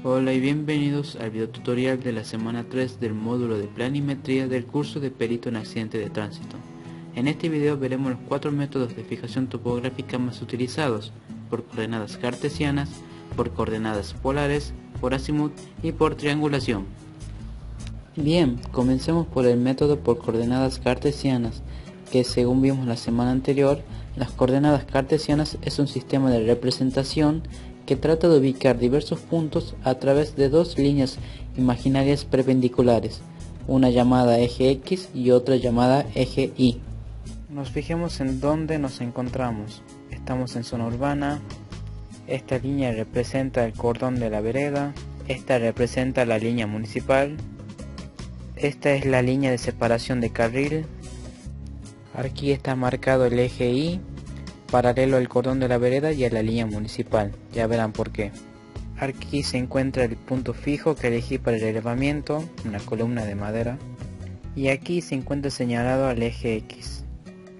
Hola y bienvenidos al video tutorial de la semana 3 del módulo de planimetría del curso de perito en accidente de tránsito. En este video veremos los 4 métodos de fijación topográfica más utilizados, por coordenadas cartesianas, por coordenadas polares, por azimut y por triangulación. Bien, comencemos por el método por coordenadas cartesianas, que según vimos la semana anterior, las coordenadas cartesianas es un sistema de representación que trata de ubicar diversos puntos a través de dos líneas imaginarias perpendiculares, una llamada eje X y otra llamada eje Y. Nos fijemos en dónde nos encontramos. Estamos en zona urbana, esta línea representa el cordón de la vereda, esta representa la línea municipal, esta es la línea de separación de carril, aquí está marcado el eje Y, paralelo al cordón de la vereda y a la línea municipal, ya verán por qué. Aquí se encuentra el punto fijo que elegí para el elevamiento, una columna de madera, y aquí se encuentra señalado al eje X.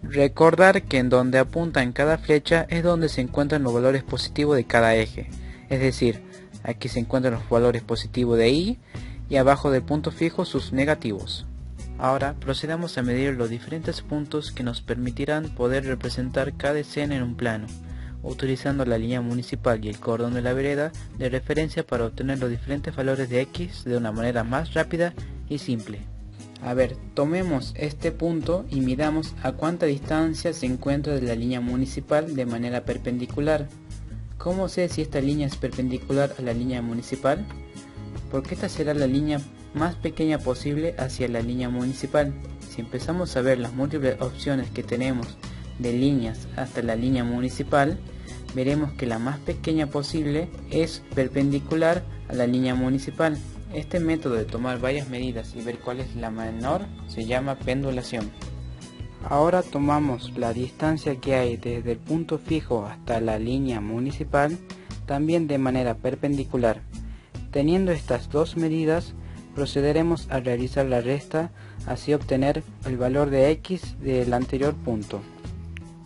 Recordar que en donde apuntan cada flecha es donde se encuentran los valores positivos de cada eje, es decir, aquí se encuentran los valores positivos de Y y abajo del punto fijo sus negativos. Ahora procedamos a medir los diferentes puntos que nos permitirán poder representar cada escena en un plano, utilizando la línea municipal y el cordón de la vereda de referencia para obtener los diferentes valores de X de una manera más rápida y simple. A ver, tomemos este punto y midamos a cuánta distancia se encuentra de la línea municipal de manera perpendicular. ¿Cómo sé si esta línea es perpendicular a la línea municipal? Porque esta será la línea más pequeña posible hacia la línea municipal. Si empezamos a ver las múltiples opciones que tenemos de líneas hasta la línea municipal, veremos que la más pequeña posible es perpendicular a la línea municipal. Este método de tomar varias medidas y ver cuál es la menor se llama pendulación. Ahora tomamos la distancia que hay desde el punto fijo hasta la línea municipal, también de manera perpendicular. Teniendo estas dos medidas, procederemos a realizar la resta, así obtener el valor de X del anterior punto.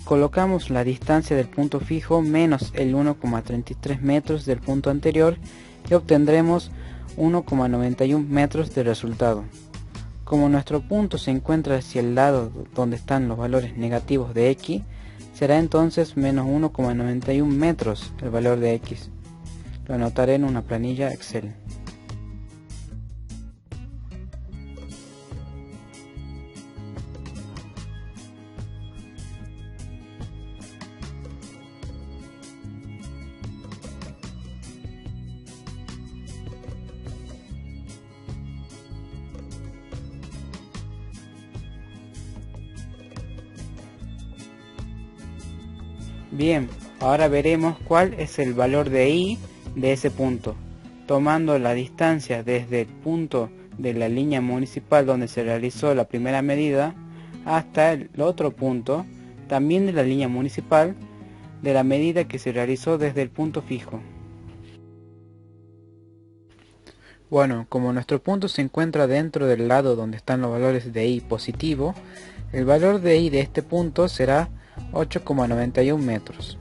Colocamos la distancia del punto fijo menos el 1,33 metros del punto anterior y obtendremos 1,91 metros de resultado. Como nuestro punto se encuentra hacia el lado donde están los valores negativos de X, será entonces menos 1,91 metros el valor de X. Lo anotaré en una planilla Excel. Bien, ahora veremos cuál es el valor de Y de ese punto, tomando la distancia desde el punto de la línea municipal donde se realizó la primera medida hasta el otro punto, también de la línea municipal, de la medida que se realizó desde el punto fijo. Bueno, como nuestro punto se encuentra dentro del lado donde están los valores de Y positivo, el valor de Y de este punto será 8,91 metros.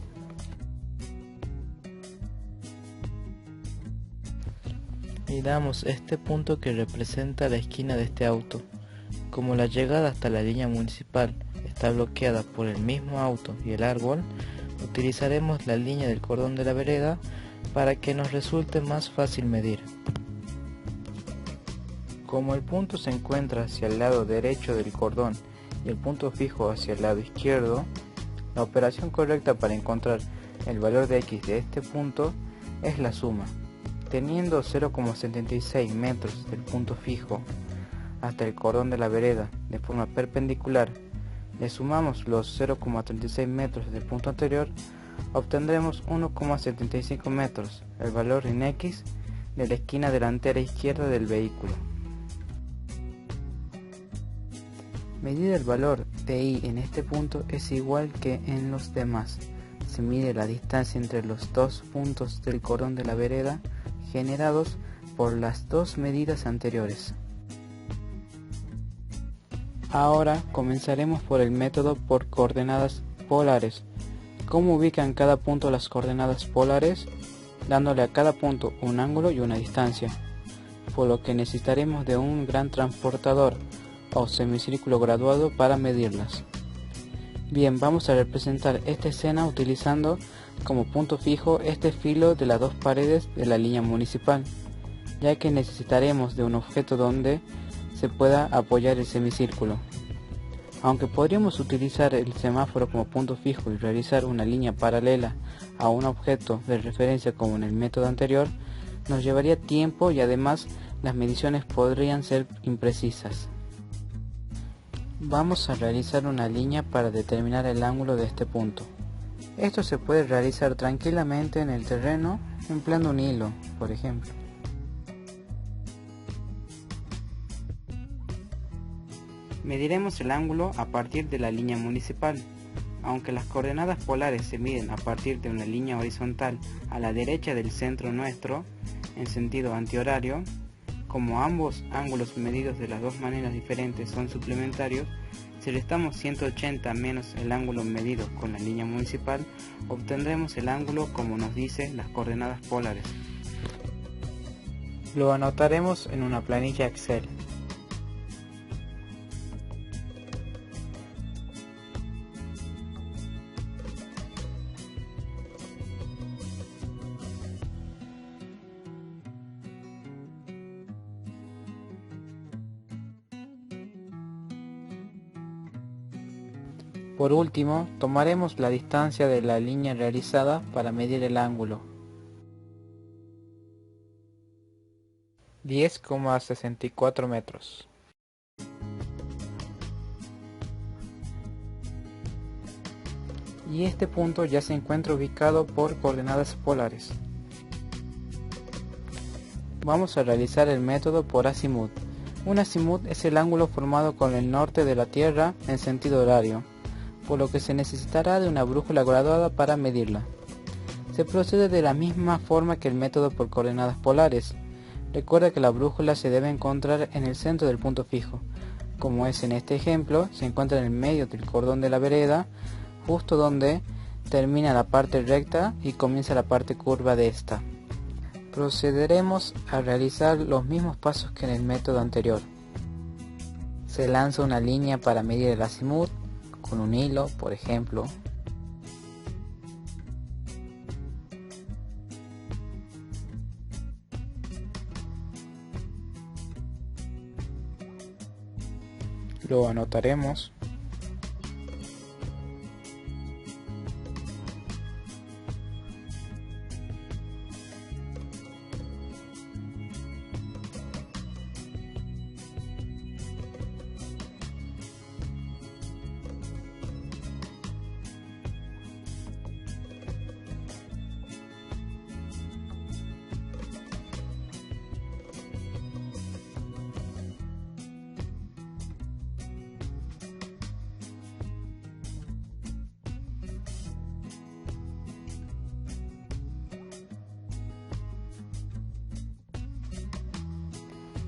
Y damos este punto que representa la esquina de este auto. Como la llegada hasta la línea municipal está bloqueada por el mismo auto y el árbol, utilizaremos la línea del cordón de la vereda para que nos resulte más fácil medir. Como el punto se encuentra hacia el lado derecho del cordón y el punto fijo hacia el lado izquierdo, la operación correcta para encontrar el valor de X de este punto es la suma. Teniendo 0,76 metros del punto fijo hasta el cordón de la vereda de forma perpendicular, le sumamos los 0,36 metros del punto anterior, obtendremos 1,75 metros, el valor en X de la esquina delantera izquierda del vehículo. Medir el valor de Y en este punto es igual que en los demás. Se mide la distancia entre los dos puntos del cordón de la vereda generados por las dos medidas anteriores. Ahora comenzaremos por el método por coordenadas polares. ¿Cómo ubican cada punto las coordenadas polares? dándole a cada punto un ángulo y una distancia, por lo que necesitaremos de un gran transportador o semicírculo graduado para medirlas. Bien, vamos a representar esta escena utilizando como punto fijo este filo de las dos paredes de la línea municipal, ya que necesitaremos de un objeto donde se pueda apoyar el semicírculo. Aunque podríamos utilizar el semáforo como punto fijo y realizar una línea paralela a un objeto de referencia como en el método anterior, nos llevaría tiempo y además las mediciones podrían ser imprecisas. Vamos a realizar una línea para determinar el ángulo de este punto. Esto se puede realizar tranquilamente en el terreno empleando un hilo, por ejemplo. Mediremos el ángulo a partir de la línea municipal. Aunque las coordenadas polares se miden a partir de una línea horizontal a la derecha del centro nuestro, en sentido antihorario, como ambos ángulos medidos de las dos maneras diferentes son suplementarios, si restamos 180 menos el ángulo medido con la línea municipal, obtendremos el ángulo como nos dice las coordenadas polares. Lo anotaremos en una planilla Excel. Por último, tomaremos la distancia de la línea realizada para medir el ángulo. 10,64 metros. Y este punto ya se encuentra ubicado por coordenadas polares. Vamos a realizar el método por azimut. Un azimut es el ángulo formado con el norte de la Tierra en sentido horario, por lo que se necesitará de una brújula graduada para medirla. Se procede de la misma forma que el método por coordenadas polares. Recuerda que la brújula se debe encontrar en el centro del punto fijo, como es en este ejemplo, se encuentra en el medio del cordón de la vereda, justo donde termina la parte recta y comienza la parte curva de esta. Procederemos a realizar los mismos pasos que en el método anterior. Se lanza una línea para medir el azimut, con un hilo, por ejemplo. Lo anotaremos.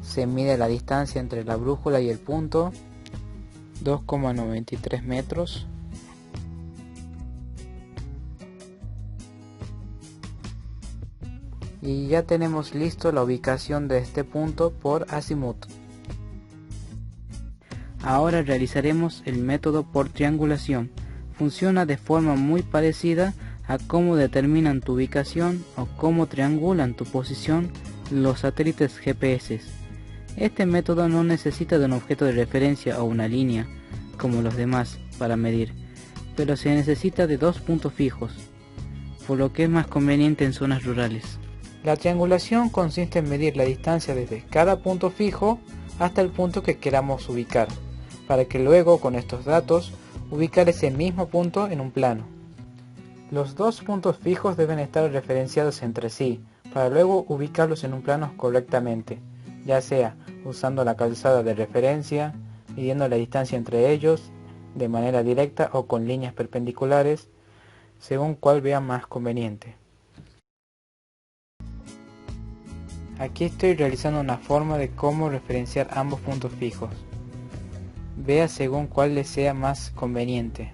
Se mide la distancia entre la brújula y el punto, 2,93 metros. Y ya tenemos listo la ubicación de este punto por azimut. Ahora realizaremos el método por triangulación. Funciona de forma muy parecida a cómo determinan tu ubicación o cómo triangulan tu posición los satélites GPS. Este método no necesita de un objeto de referencia o una línea, como los demás, para medir, pero se necesita de dos puntos fijos, por lo que es más conveniente en zonas rurales. La triangulación consiste en medir la distancia desde cada punto fijo hasta el punto que queramos ubicar, para que luego con estos datos ubicar ese mismo punto en un plano. Los dos puntos fijos deben estar referenciados entre sí, para luego ubicarlos en un plano correctamente, ya sea usando la calzada de referencia, midiendo la distancia entre ellos de manera directa o con líneas perpendiculares, según cuál vea más conveniente. Aquí estoy realizando una forma de cómo referenciar ambos puntos fijos. Vea según cuál le sea más conveniente.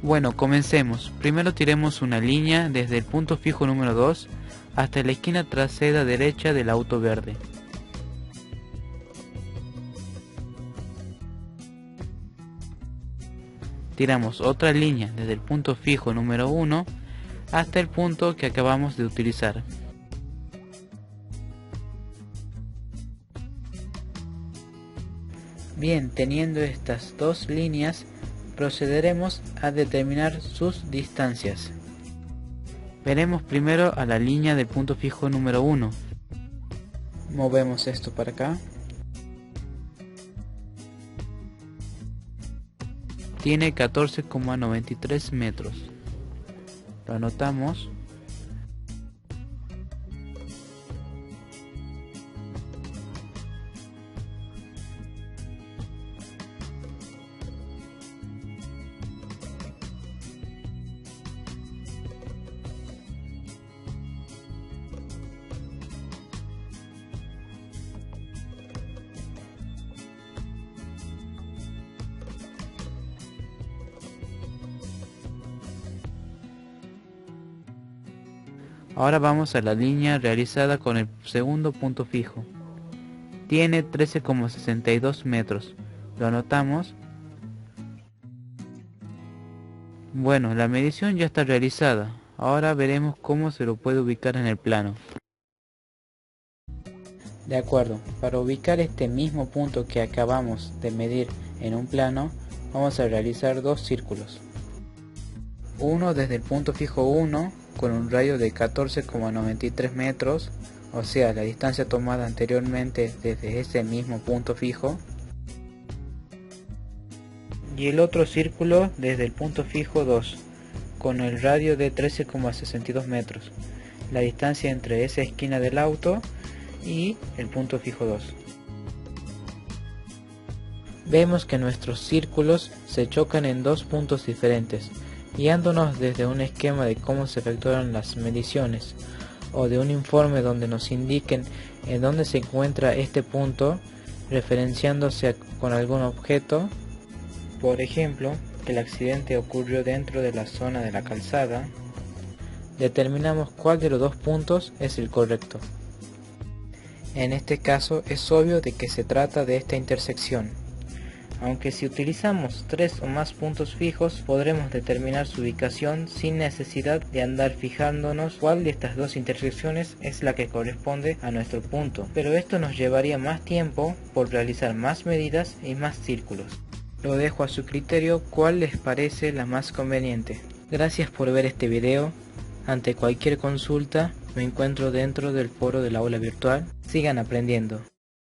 Bueno, comencemos. Primero tiremos una línea desde el punto fijo número 2 hasta la esquina trasera derecha del auto verde. Tiramos otra línea desde el punto fijo número 1 hasta el punto que acabamos de utilizar. Bien, teniendo estas dos líneas, procederemos a determinar sus distancias. Veremos primero a la línea del punto fijo número 1. Movemos esto para acá. Tiene 14,93 metros. Lo anotamos. Ahora vamos a la línea realizada con el segundo punto fijo. Tiene 13,62 metros. Lo anotamos. Bueno, la medición ya está realizada. Ahora veremos cómo se lo puede ubicar en el plano. De acuerdo, para ubicar este mismo punto que acabamos de medir en un plano, vamos a realizar dos círculos. Uno desde el punto fijo 1 con un radio de 14,93 metros, o sea, la distancia tomada anteriormente desde ese mismo punto fijo. Y el otro círculo desde el punto fijo 2 con el radio de 13,62 metros, la distancia entre esa esquina del auto y el punto fijo 2. Vemos que nuestros círculos se chocan en dos puntos diferentes. Guiándonos desde un esquema de cómo se efectuaron las mediciones o de un informe donde nos indiquen en dónde se encuentra este punto, referenciándose con algún objeto, por ejemplo, que el accidente ocurrió dentro de la zona de la calzada, determinamos cuál de los dos puntos es el correcto. En este caso es obvio de que se trata de esta intersección. Aunque si utilizamos 3 o más puntos fijos, podremos determinar su ubicación sin necesidad de andar fijándonos cuál de estas dos intersecciones es la que corresponde a nuestro punto. Pero esto nos llevaría más tiempo por realizar más medidas y más círculos. Lo dejo a su criterio cuál les parece la más conveniente. Gracias por ver este video. Ante cualquier consulta, me encuentro dentro del foro del aula virtual. Sigan aprendiendo.